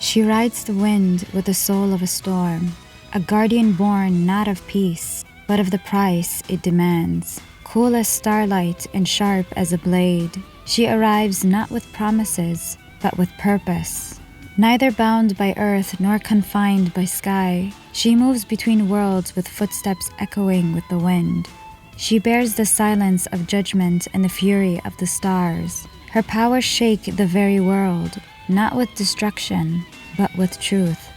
She rides the wind with the soul of a storm, a guardian born not of peace, but of the price it demands. Cool as starlight and sharp as a blade, she arrives not with promises, but with purpose. Neither bound by earth nor confined by sky, she moves between worlds with footsteps echoing with the wind. She bears the silence of judgment and the fury of the stars. Her powers shake the very world, not with destruction, but with truth.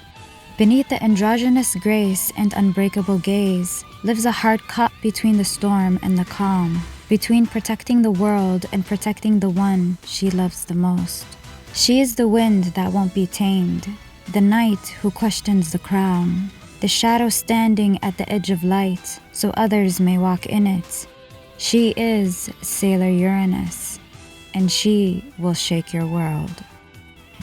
Beneath the androgynous grace and unbreakable gaze lives a heart caught between the storm and the calm, between protecting the world and protecting the one she loves the most. She is the wind that won't be tamed, the night who questions the crown, the shadow standing at the edge of light so others may walk in it. She is Sailor Uranus, and she will shake your world.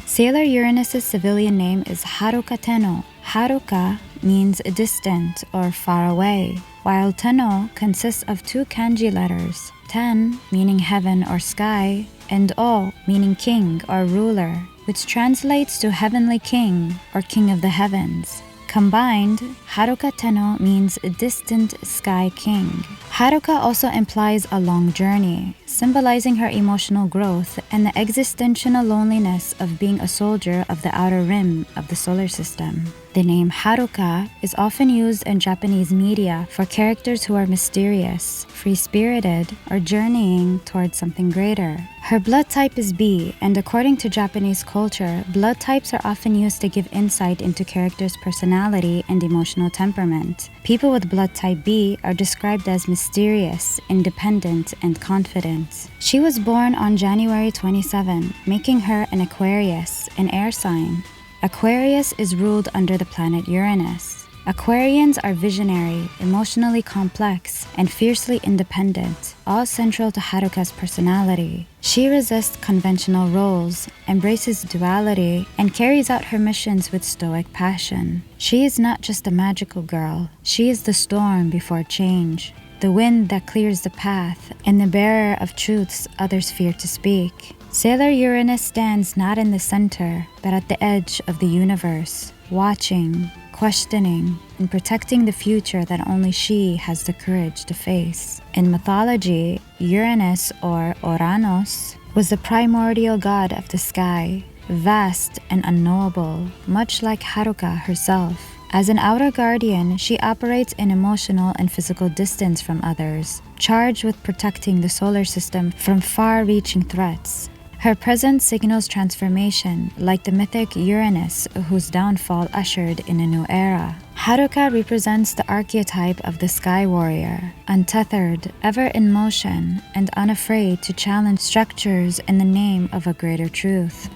Sailor Uranus' civilian name is Haruka Tenou. Haruka means distant or far away, while Tenou consists of two kanji letters, ten meaning heaven or sky, and O meaning king or ruler, which translates to heavenly king or king of the heavens. Combined, Haruka Tenou means distant sky king. Haruka also implies a long journey, symbolizing her emotional growth and the existential loneliness of being a soldier of the outer rim of the solar system. The name Haruka is often used in Japanese media for characters who are mysterious, free-spirited, or journeying towards something greater. Her blood type is B, and according to Japanese culture, blood types are often used to give insight into characters' personality and emotional temperament. People with blood type B are described as mysterious, independent, and confident. She was born on January 27, making her an Aquarius, an air sign. Aquarius is ruled under the planet Uranus. Aquarians are visionary, emotionally complex, and fiercely independent, all central to Haruka's personality. She resists conventional roles, embraces duality, and carries out her missions with stoic passion. She is not just a magical girl, she is the storm before change, the wind that clears the path, and the bearer of truths others fear to speak. Sailor Uranus stands not in the center, but at the edge of the universe, watching, questioning, and protecting the future that only she has the courage to face. In mythology, Uranus, or Uranus, was the primordial god of the sky, vast and unknowable, much like Haruka herself. As an outer guardian, she operates in emotional and physical distance from others, charged with protecting the solar system from far-reaching threats. Her presence signals transformation, like the mythic Uranus, whose downfall ushered in a new era. Haruka represents the archetype of the sky warrior, untethered, ever in motion, and unafraid to challenge structures in the name of a greater truth.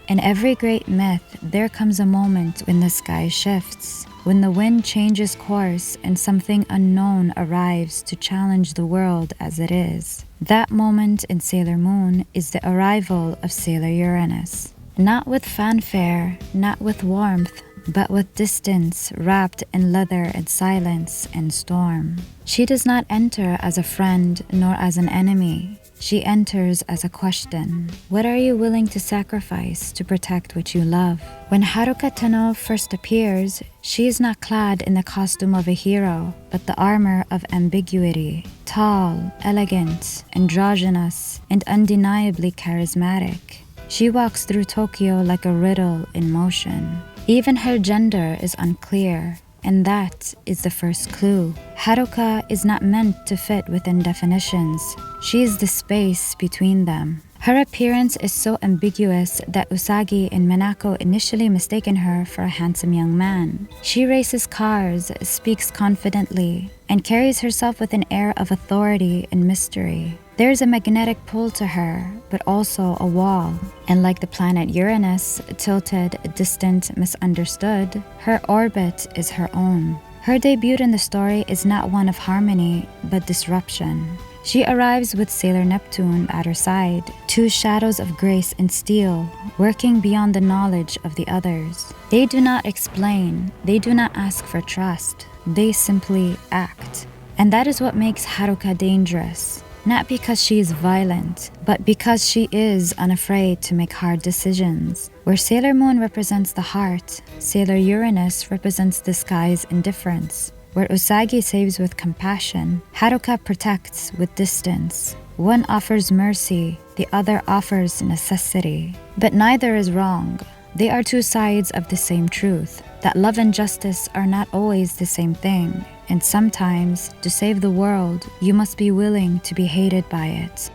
In every great myth, there comes a moment when the sky shifts, when the wind changes course and something unknown arrives to challenge the world as it is. That moment in Sailor Moon is the arrival of Sailor Uranus. Not with fanfare, not with warmth, but with distance wrapped in leather and silence and storm. She does not enter as a friend nor as an enemy. She enters as a question. What are you willing to sacrifice to protect what you love? When Haruka Tenou first appears, she is not clad in the costume of a hero, but the armor of ambiguity. Tall, elegant, androgynous, and undeniably charismatic. She walks through Tokyo like a riddle in motion. Even her gender is unclear, and that is the first clue. Haruka is not meant to fit within definitions. She is the space between them. Her appearance is so ambiguous that Usagi and Minako initially mistaken her for a handsome young man. She races cars, speaks confidently, and carries herself with an air of authority and mystery. There is a magnetic pull to her, but also a wall. And like the planet Uranus, tilted, distant, misunderstood, her orbit is her own. Her debut in the story is not one of harmony, but disruption. She arrives with Sailor Neptune at her side, two shadows of grace and steel, working beyond the knowledge of the others. They do not explain, they do not ask for trust, they simply act. And that is what makes Haruka dangerous. not because she is violent, but because she is unafraid to make hard decisions. Where Sailor Moon represents the heart, Sailor Uranus represents the sky's indifference. Where Usagi saves with compassion, Haruka protects with distance. One offers mercy, the other offers necessity. But neither is wrong. They are two sides of the same truth, that love and justice are not always the same thing, and sometimes, to save the world, you must be willing to be hated by it.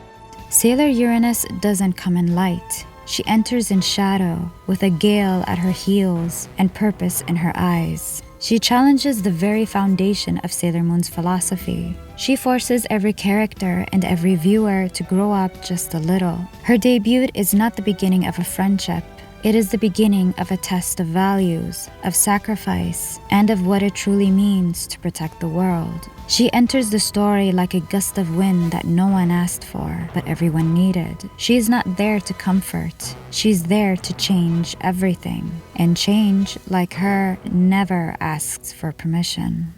Sailor Uranus doesn't come in light. She enters in shadow, with a gale at her heels and purpose in her eyes. She challenges the very foundation of Sailor Moon's philosophy. She forces every character and every viewer to grow up just a little. Her debut is not the beginning of a friendship. It is the beginning of a test of values, of sacrifice, and of what it truly means to protect the world. She enters the story like a gust of wind that no one asked for, but everyone needed. She is not there to comfort. She's there to change everything. And change, like her, never asks for permission.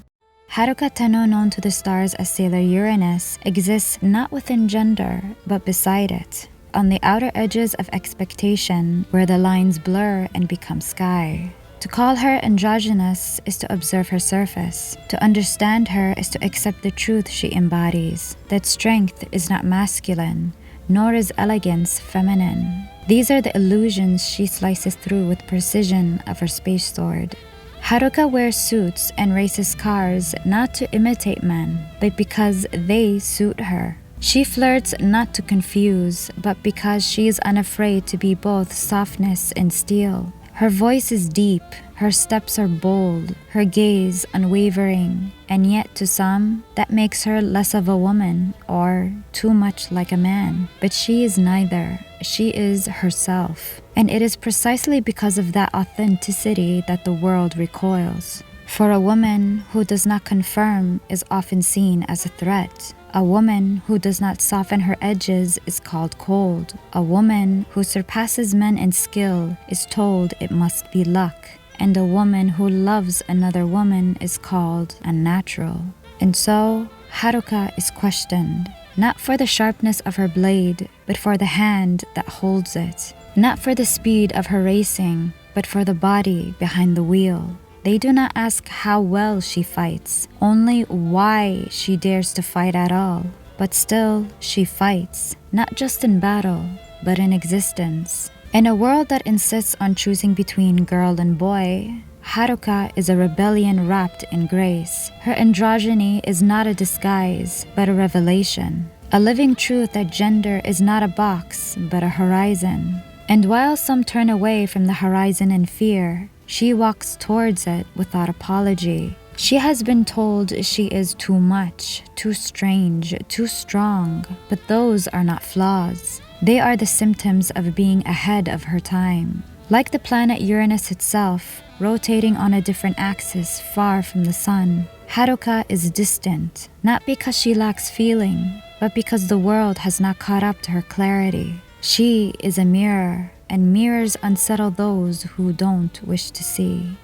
Haruka Tenou, known to the stars as Sailor Uranus, exists not within gender, but beside it, on the outer edges of expectation, where the lines blur and become sky. To call her androgynous is to observe her surface. To understand her is to accept the truth she embodies, that strength is not masculine, nor is elegance feminine. These are the illusions she slices through with precision of her space sword. Haruka wears suits and races cars not to imitate men, but because they suit her. She flirts not to confuse, but because she is unafraid to be both softness and steel. Her voice is deep, her steps are bold, her gaze unwavering, and yet to some, that makes her less of a woman or too much like a man. But she is neither. She is herself. And it is precisely because of that authenticity that the world recoils. For a woman who does not conform is often seen as a threat. A woman who does not soften her edges is called cold. A woman who surpasses men in skill is told it must be luck. And a woman who loves another woman is called unnatural. And so, Haruka is questioned, not for the sharpness of her blade, but for the hand that holds it. Not for the speed of her racing, but for the body behind the wheel. They do not ask how well she fights, only why she dares to fight at all. But still, she fights, not just in battle, but in existence. In a world that insists on choosing between girl and boy, Haruka is a rebellion wrapped in grace. Her androgyny is not a disguise, but a revelation. A living truth that gender is not a box, but a horizon. And while some turn away from the horizon in fear, she walks towards it without apology. She has been told she is too much, too strange, too strong, but those are not flaws. They are the symptoms of being ahead of her time. Like the planet Uranus itself, rotating on a different axis far from the sun, Haruka is distant, not because she lacks feeling, but because the world has not caught up to her clarity. She is a mirror, and mirrors unsettle those who don't wish to see.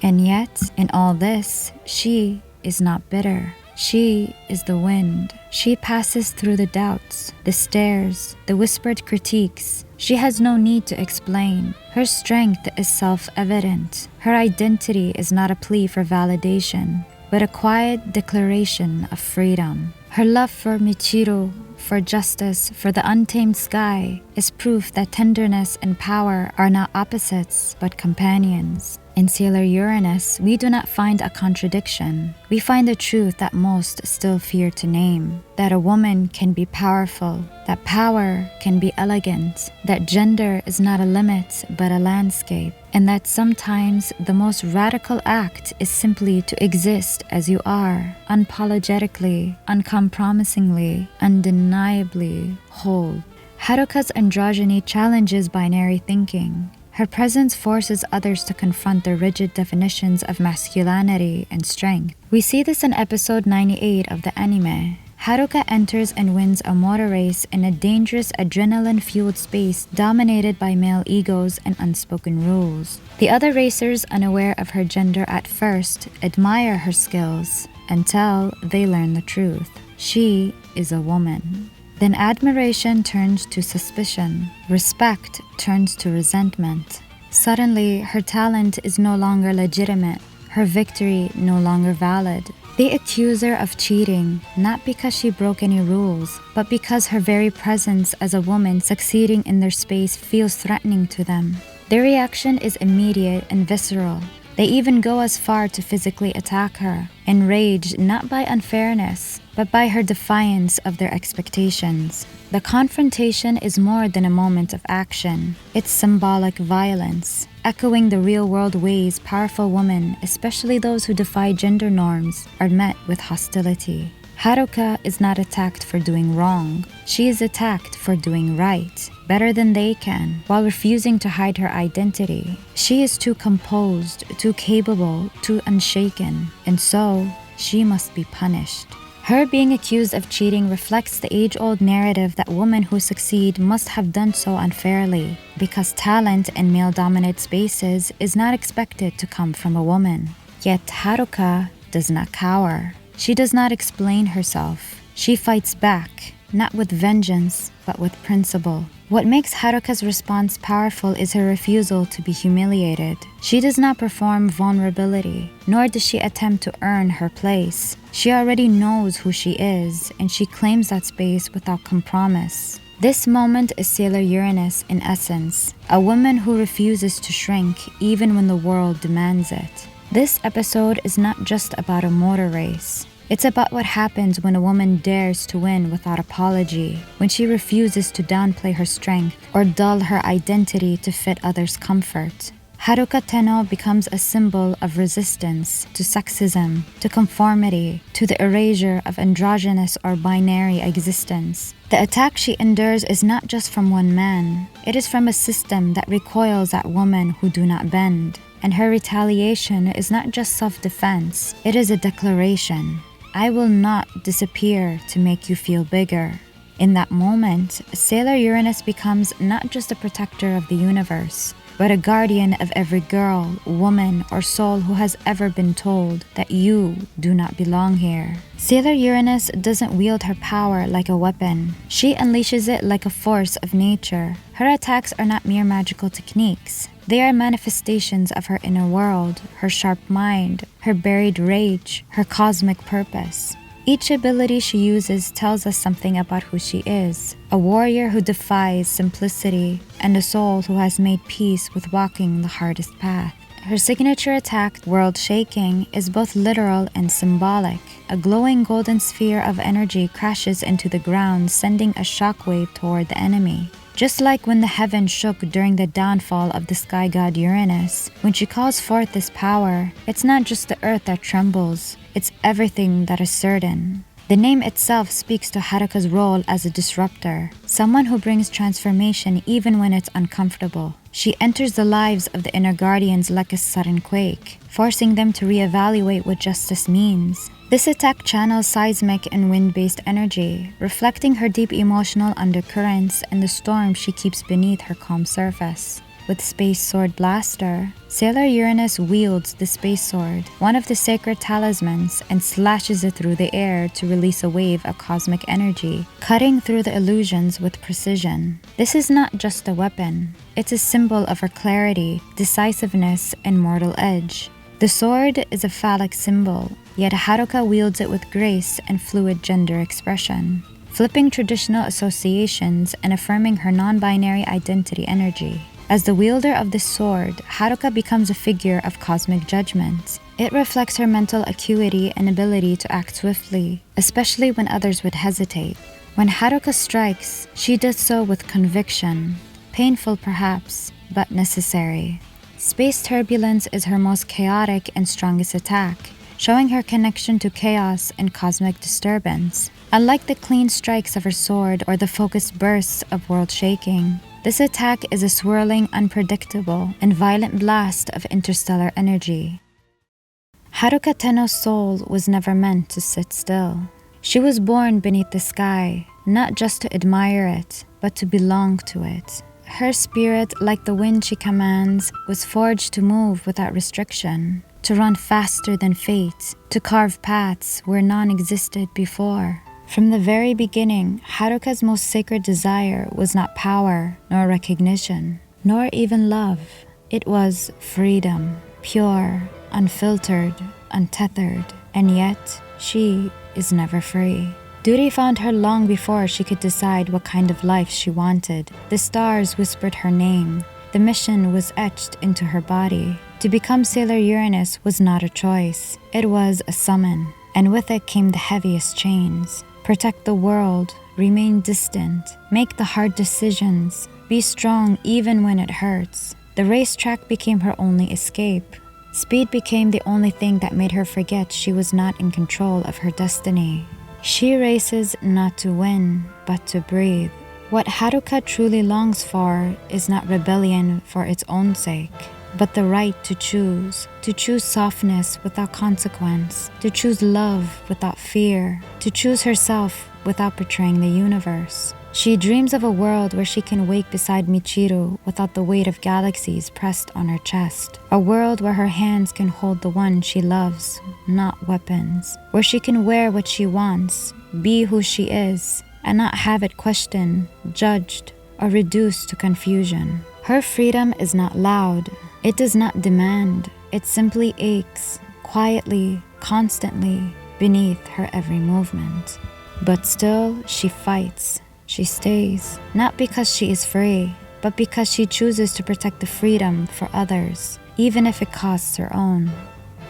And yet, in all this, she is not bitter. She is the wind. She passes through the doubts, the stares, the whispered critiques. She has no need to explain. Her strength is self-evident. Her identity is not a plea for validation, but a quiet declaration of freedom. Her love for Michiru, for justice, for the untamed sky, is proof that tenderness and power are not opposites, but companions. In Sailor Uranus, we do not find a contradiction. We find the truth that most still fear to name, that a woman can be powerful, that power can be elegant, that gender is not a limit but a landscape, and that sometimes the most radical act is simply to exist as you are, unapologetically, uncompromisingly, undeniably whole. Haruka's androgyny challenges binary thinking. Her presence forces others to confront the rigid definitions of masculinity and strength. We see this in episode 98 of the anime. Haruka enters and wins a motor race in a dangerous adrenaline-fueled space dominated by male egos and unspoken rules. The other racers, unaware of her gender at first, admire her skills until they learn the truth. She is a woman. Then admiration turns to suspicion. Respect turns to resentment. Suddenly, her talent is no longer legitimate. Her victory no longer valid. They accuse her of cheating, not because she broke any rules, but because her very presence as a woman succeeding in their space feels threatening to them. Their reaction is immediate and visceral. They even go as far to physically attack her, enraged not by unfairness, but by her defiance of their expectations. The confrontation is more than a moment of action. It's symbolic violence, echoing the real-world ways powerful women, especially those who defy gender norms, are met with hostility. Haruka is not attacked for doing wrong. She is attacked for doing right, better than they can, while refusing to hide her identity. She is too composed, too capable, too unshaken, and so she must be punished. Her being accused of cheating reflects the age-old narrative that women who succeed must have done so unfairly, because talent in male-dominated spaces is not expected to come from a woman. Yet Haruka does not cower. She does not explain herself. She fights back, not with vengeance, but with principle. What makes Haruka's response powerful is her refusal to be humiliated. She does not perform vulnerability, nor does she attempt to earn her place. She already knows who she is, and she claims that space without compromise. This moment is Sailor Uranus in essence, a woman who refuses to shrink even when the world demands it. This episode is not just about a motor race. It's about what happens when a woman dares to win without apology, when she refuses to downplay her strength or dull her identity to fit others' comfort. Haruka Tenou becomes a symbol of resistance to sexism, to conformity, to the erasure of androgynous or binary existence. The attack she endures is not just from one man. It is from a system that recoils at women who do not bend. And her retaliation is not just self-defense, it is a declaration. I will not disappear to make you feel bigger. In that moment, Sailor Uranus becomes not just a protector of the universe, but a guardian of every girl, woman, or soul who has ever been told that you do not belong here. Sailor Uranus doesn't wield her power like a weapon. She unleashes it like a force of nature. Her attacks are not mere magical techniques. They are manifestations of her inner world, her sharp mind, her buried rage, her cosmic purpose. Each ability she uses tells us something about who she is, a warrior who defies simplicity, and a soul who has made peace with walking the hardest path. Her signature attack, World Shaking, is both literal and symbolic. A glowing golden sphere of energy crashes into the ground, sending a shockwave toward the enemy. Just like when the heavens shook during the downfall of the sky god Uranus, when she calls forth this power, it's not just the earth that trembles, it's everything that is certain. The name itself speaks to Haruka's role as a disruptor, someone who brings transformation even when it's uncomfortable. She enters the lives of the inner guardians like a sudden quake, forcing them to reevaluate what justice means. This attack channels seismic and wind-based energy, reflecting her deep emotional undercurrents and the storm she keeps beneath her calm surface. With Space Sword Blaster, Sailor Uranus wields the Space Sword, one of the sacred talismans, and slashes it through the air to release a wave of cosmic energy, cutting through the illusions with precision. This is not just a weapon. It's a symbol of her clarity, decisiveness, and mortal edge. The sword is a phallic symbol, yet Haruka wields it with grace and fluid gender expression, flipping traditional associations and affirming her non-binary identity energy. As the wielder of this sword, Haruka becomes a figure of cosmic judgment. It reflects her mental acuity and ability to act swiftly, especially when others would hesitate. When Haruka strikes, she does so with conviction, painful perhaps, but necessary. Space turbulence is her most chaotic and strongest attack, showing her connection to chaos and cosmic disturbance. Unlike the clean strikes of her sword or the focused bursts of World Shaking, this attack is a swirling, unpredictable, and violent blast of interstellar energy. Haruka Tenou's soul was never meant to sit still. She was born beneath the sky, not just to admire it, but to belong to it. Her spirit, like the wind she commands, was forged to move without restriction, to run faster than fate, to carve paths where none existed before. From the very beginning, Haruka's most sacred desire was not power, nor recognition, nor even love. It was freedom, pure, unfiltered, untethered, and yet she is never free. Duty found her long before she could decide what kind of life she wanted. The stars whispered her name. The mission was etched into her body. To become Sailor Uranus was not a choice. It was a summon, and with it came the heaviest chains. Protect the world, remain distant, make the hard decisions, be strong even when it hurts. The racetrack became her only escape. Speed became the only thing that made her forget she was not in control of her destiny. She races not to win, but to breathe. What Haruka truly longs for is not rebellion for its own sake, but the right to choose softness without consequence, to choose love without fear, to choose herself without betraying the universe. She dreams of a world where she can wake beside Michiru without the weight of galaxies pressed on her chest. A world where her hands can hold the one she loves, not weapons. Where she can wear what she wants, be who she is, and not have it questioned, judged, or reduced to confusion. Her freedom is not loud. It does not demand. It simply aches, quietly, constantly, beneath her every movement. But still, she fights. She stays, not because she is free, but because she chooses to protect the freedom for others, even if it costs her own.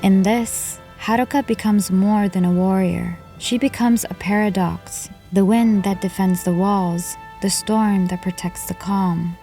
In this, Haruka becomes more than a warrior. She becomes a paradox, the wind that defends the walls, the storm that protects the calm.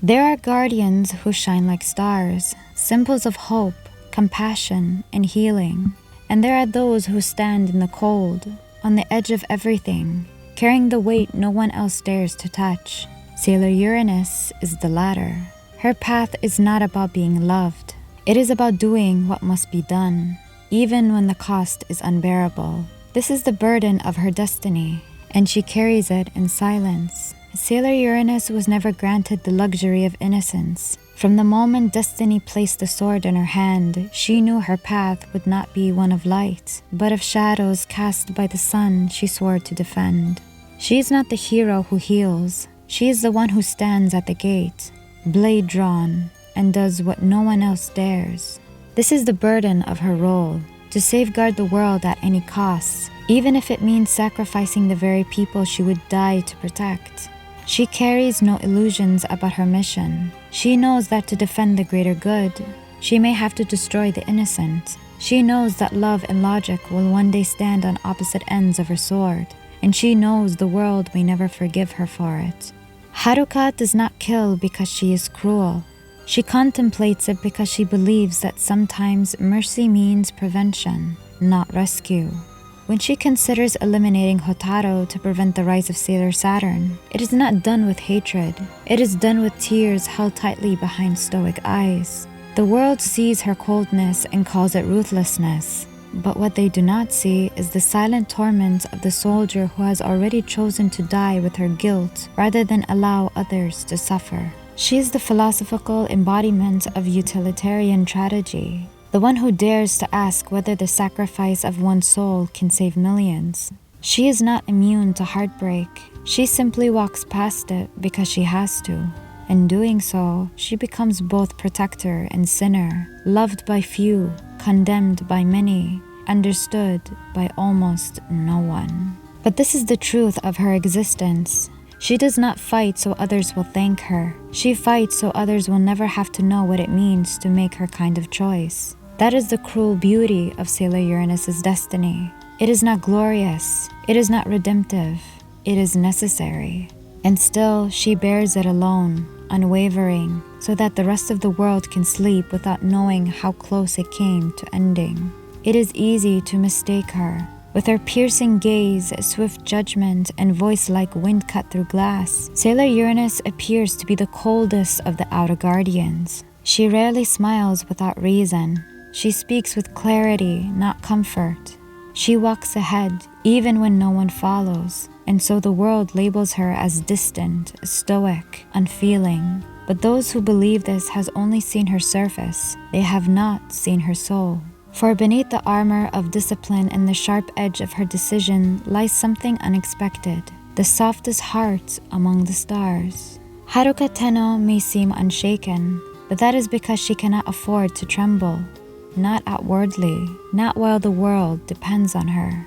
There are guardians who shine like stars, symbols of hope, compassion, and healing. And there are those who stand in the cold, on the edge of everything, carrying the weight no one else dares to touch. Sailor Uranus is the latter. Her path is not about being loved. It is about doing what must be done, even when the cost is unbearable. This is the burden of her destiny, and she carries it in silence. Sailor Uranus was never granted the luxury of innocence. From the moment destiny placed the sword in her hand, she knew her path would not be one of light, but of shadows cast by the sun she swore to defend. She is not the hero who heals. She is the one who stands at the gate, blade drawn, and does what no one else dares. This is the burden of her role, to safeguard the world at any cost, even if it means sacrificing the very people she would die to protect. She carries no illusions about her mission. She knows that to defend the greater good, she may have to destroy the innocent. She knows that love and logic will one day stand on opposite ends of her sword, and she knows the world may never forgive her for it. Haruka does not kill because she is cruel. She contemplates it because she believes that sometimes mercy means prevention, not rescue. When she considers eliminating Hotaru to prevent the rise of Sailor Saturn, it is not done with hatred. It is done with tears held tightly behind stoic eyes. The world sees her coldness and calls it ruthlessness. But what they do not see is the silent torment of the soldier who has already chosen to die with her guilt rather than allow others to suffer. She is the philosophical embodiment of utilitarian tragedy. The one who dares to ask whether the sacrifice of one's soul can save millions. She is not immune to heartbreak. She simply walks past it because she has to. In doing so, she becomes both protector and sinner, loved by few, condemned by many, understood by almost no one. But this is the truth of her existence. She does not fight so others will thank her. She fights so others will never have to know what it means to make her kind of choice. That is the cruel beauty of Sailor Uranus's destiny. It is not glorious. It is not redemptive. It is necessary. And still, she bears it alone, unwavering, so that the rest of the world can sleep without knowing how close it came to ending. It is easy to mistake her. With her piercing gaze, swift judgment, and voice like wind cut through glass, Sailor Uranus appears to be the coldest of the outer guardians. She rarely smiles without reason. She speaks with clarity, not comfort. She walks ahead, even when no one follows, and so the world labels her as distant, stoic, unfeeling. But those who believe this has only seen her surface. They have not seen her soul. For beneath the armor of discipline and the sharp edge of her decision lies something unexpected, the softest heart among the stars. Haruka Tenou may seem unshaken, but that is because she cannot afford to tremble. Not outwardly, not while the world depends on her.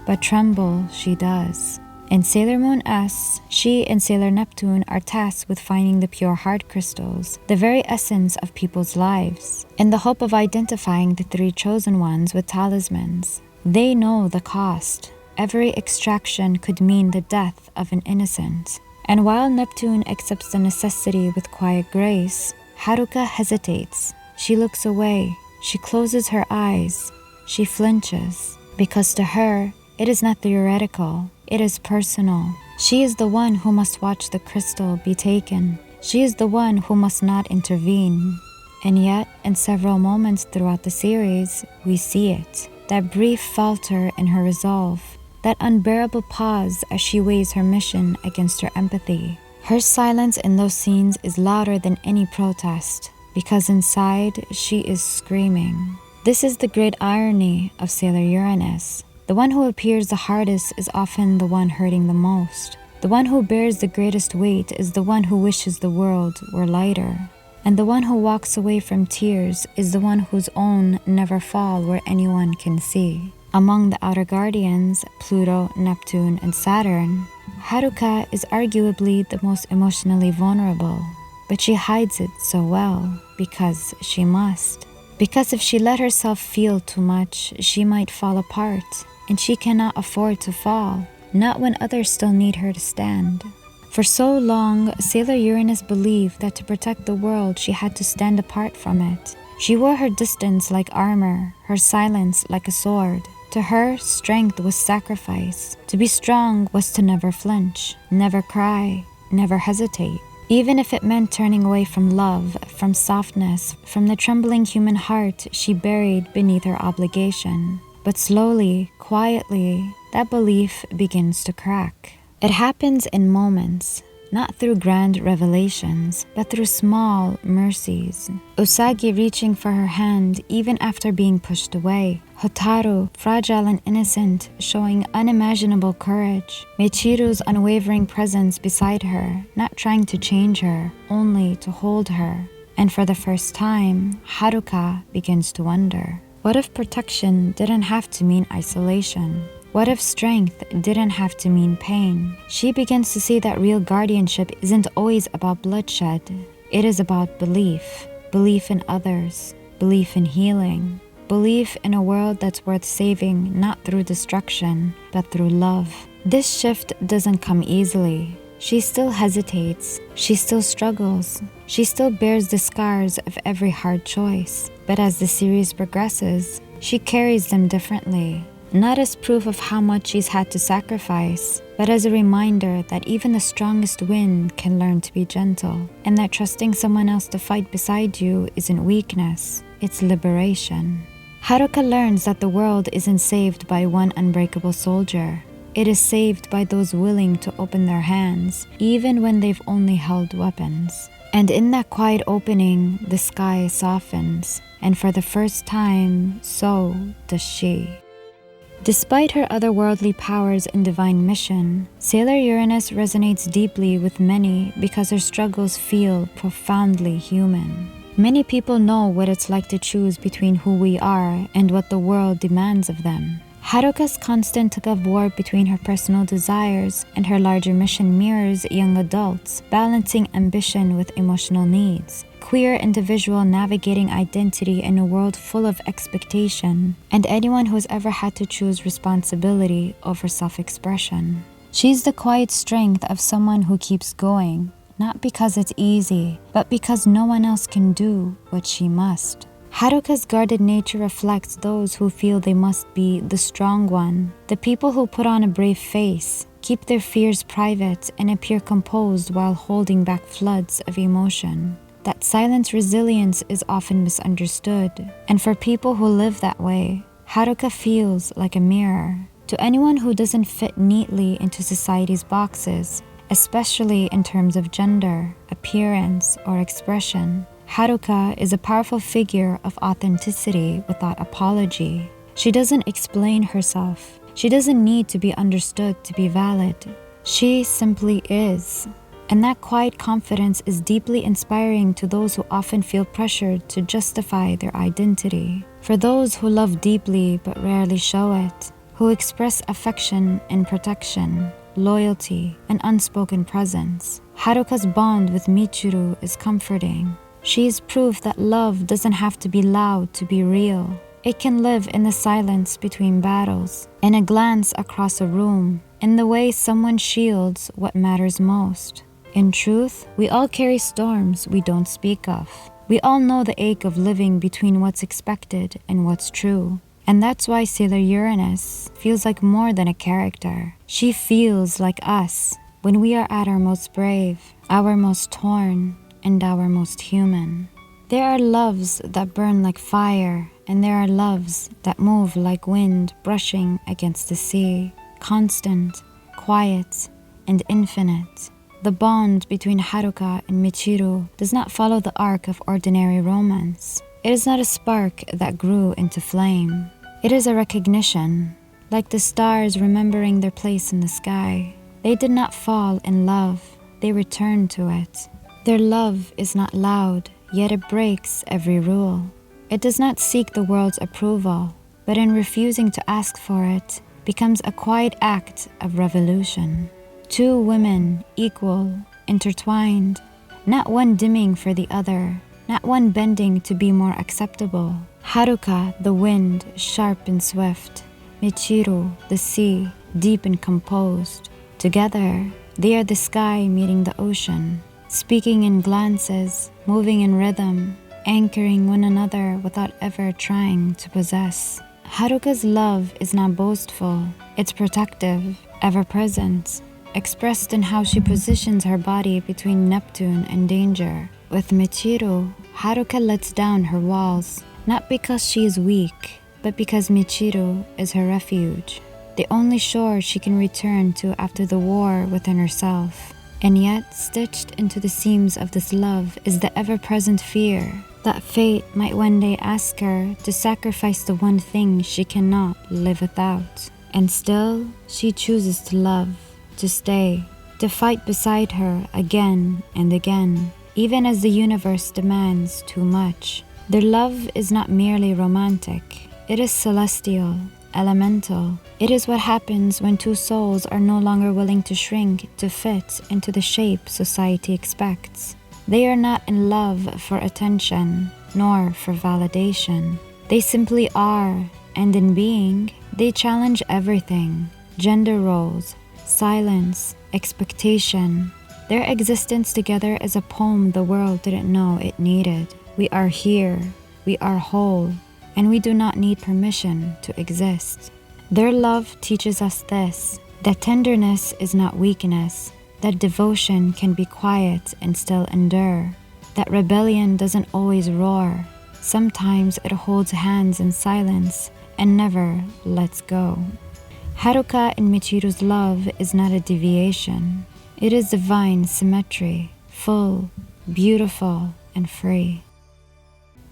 But tremble she does. In Sailor Moon S, she and Sailor Neptune are tasked with finding the pure heart crystals, the very essence of people's lives, in the hope of identifying the 3 chosen ones with talismans. They know the cost. Every extraction could mean the death of an innocent. And while Neptune accepts the necessity with quiet grace, Haruka hesitates. She looks away. She closes her eyes. She flinches. Because to her, it is not theoretical. It is personal. She is the one who must watch the crystal be taken. She is the one who must not intervene. And yet, in several moments throughout the series, we see it. That brief falter in her resolve. That unbearable pause as she weighs her mission against her empathy. Her silence in those scenes is louder than any protest, because inside she is screaming. This is the great irony of Sailor Uranus. The one who appears the hardest is often the one hurting the most. The one who bears the greatest weight is the one who wishes the world were lighter. And the one who walks away from tears is the one whose own never fall where anyone can see. Among the outer guardians, Pluto, Neptune, and Saturn, Haruka is arguably the most emotionally vulnerable. But she hides it so well because she must. Because if she let herself feel too much, she might fall apart. And she cannot afford to fall, not when others still need her to stand. For so long, Sailor Uranus believed that to protect the world, she had to stand apart from it. She wore her distance like armor, her silence like a sword. To her, strength was sacrifice. To be strong was to never flinch, never cry, never hesitate. Even if it meant turning away from love, from softness, from the trembling human heart she buried beneath her obligation. But slowly, quietly, that belief begins to crack. It happens in moments, not through grand revelations, but through small mercies. Usagi reaching for her hand even after being pushed away. Hotaru, fragile and innocent, showing unimaginable courage. Michiru's unwavering presence beside her, not trying to change her, only to hold her. And for the first time, Haruka begins to wonder. What if protection didn't have to mean isolation? What if strength didn't have to mean pain? She begins to see that real guardianship isn't always about bloodshed. It is about belief. Belief in others. Belief in healing. Belief in a world that's worth saving not through destruction, but through love. This shift doesn't come easily. She still hesitates. She still struggles. She still bears the scars of every hard choice. But as the series progresses, she carries them differently. Not as proof of how much she's had to sacrifice, but as a reminder that even the strongest wind can learn to be gentle, and that trusting someone else to fight beside you isn't weakness, it's liberation. Haruka learns that the world isn't saved by one unbreakable soldier. It is saved by those willing to open their hands, even when they've only held weapons. And in that quiet opening, the sky softens, and for the first time, so does she. Despite her otherworldly powers and divine mission, Sailor Uranus resonates deeply with many because her struggles feel profoundly human. Many people know what it's like to choose between who we are and what the world demands of them. Haruka's constant tug-of-war between her personal desires and her larger mission mirrors young adults, balancing ambition with emotional needs. Queer individual navigating identity in a world full of expectation, and anyone who's ever had to choose responsibility over self-expression. She's the quiet strength of someone who keeps going, not because it's easy, but because no one else can do what she must. Haruka's guarded nature reflects those who feel they must be the strong one, the people who put on a brave face, keep their fears private, and appear composed while holding back floods of emotion. That silent resilience is often misunderstood, and for people who live that way, Haruka feels like a mirror. To anyone who doesn't fit neatly into society's boxes, especially in terms of gender, appearance, or expression, Haruka is a powerful figure of authenticity without apology. She doesn't explain herself. She doesn't need to be understood to be valid. She simply is. And that quiet confidence is deeply inspiring to those who often feel pressured to justify their identity. For those who love deeply but rarely show it, who express affection and protection, loyalty, and unspoken presence, Haruka's bond with Michiru is comforting. She is proof that love doesn't have to be loud to be real. It can live in the silence between battles, in a glance across a room, in the way someone shields what matters most. In truth, we all carry storms we don't speak of. We all know the ache of living between what's expected and what's true. And that's why Sailor Uranus feels like more than a character. She feels like us when we are at our most brave, our most torn, and our most human. There are loves that burn like fire, and there are loves that move like wind brushing against the sea, constant, quiet, and infinite. The bond between Haruka and Michiru does not follow the arc of ordinary romance. It is not a spark that grew into flame. It is a recognition, like the stars remembering their place in the sky. They did not fall in love, they returned to it. Their love is not loud, yet it breaks every rule. It does not seek the world's approval, but in refusing to ask for it, becomes a quiet act of revolution. Two women, equal, intertwined, not one dimming for the other, not one bending to be more acceptable. Haruka, the wind, sharp and swift. Michiru, the sea, deep and composed. Together, they are the sky meeting the ocean, speaking in glances, moving in rhythm, anchoring one another without ever trying to possess. Haruka's love is not boastful, it's protective, ever present, expressed in how she positions her body between Neptune and danger. With Michiru, Haruka lets down her walls, not because she is weak, but because Michiru is her refuge, the only shore she can return to after the war within herself. And yet, stitched into the seams of this love is the ever-present fear that fate might one day ask her to sacrifice the one thing she cannot live without. And still, she chooses to love, to stay, to fight beside her again and again, even as the universe demands too much. Their love is not merely romantic, it is celestial, elemental. It is what happens when two souls are no longer willing to shrink to fit into the shape society expects. They are not in love for attention, nor for validation. They simply are, and in being, they challenge everything: gender roles, silence, expectation. Their existence together is a poem the world didn't know it needed. We are here, we are whole, and we do not need permission to exist. Their love teaches us this, that tenderness is not weakness, that devotion can be quiet and still endure, that rebellion doesn't always roar. Sometimes it holds hands in silence and never lets go. Haruka and Michiru's love is not a deviation. It is divine symmetry, full, beautiful, and free.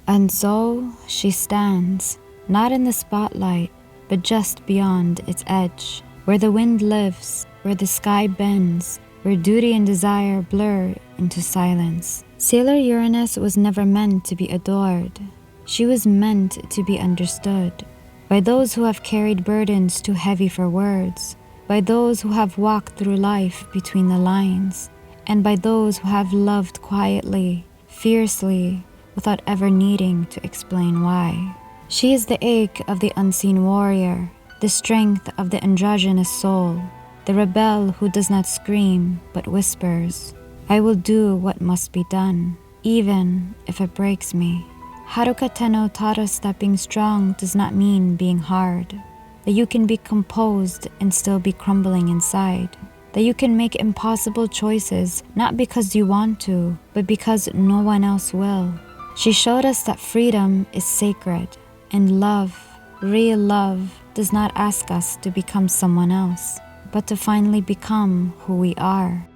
And so she stands, not in the spotlight, but just beyond its edge, where the wind lives, where the sky bends, where duty and desire blur into silence. Sailor Uranus was never meant to be adored. She was meant to be understood by those who have carried burdens too heavy for words, by those who have walked through life between the lines, and by those who have loved quietly, fiercely, without ever needing to explain why. She is the ache of the unseen warrior, the strength of the androgynous soul, the rebel who does not scream but whispers, "I will do what must be done, even if it breaks me." Haruka Tenou taught us that being strong does not mean being hard, that you can be composed and still be crumbling inside, that you can make impossible choices not because you want to, but because no one else will. She showed us that freedom is sacred, and love, real love, does not ask us to become someone else, but to finally become who we are.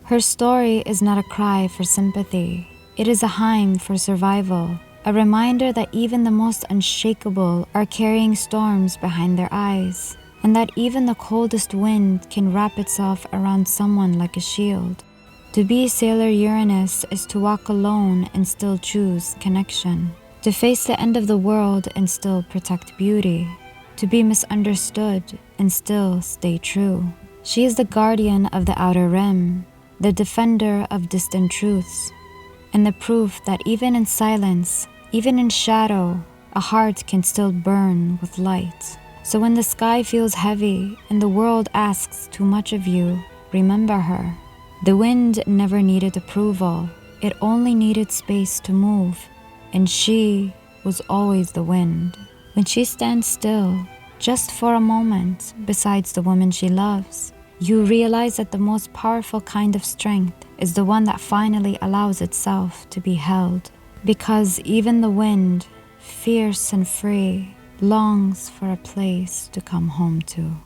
Her story is not a cry for sympathy. It is a hymn for survival, a reminder that even the most unshakable are carrying storms behind their eyes, and that even the coldest wind can wrap itself around someone like a shield. To be Sailor Uranus is to walk alone and still choose connection, to face the end of the world and still protect beauty, to be misunderstood and still stay true. She is the guardian of the outer rim, the defender of distant truths, and the proof that even in silence, even in shadow, a heart can still burn with light. So when the sky feels heavy and the world asks too much of you, remember her. The wind never needed approval, it only needed space to move, and she was always the wind. When she stands still, just for a moment, besides the woman she loves, you realize that the most powerful kind of strength is the one that finally allows itself to be held. Because even the wind, fierce and free, longs for a place to come home to.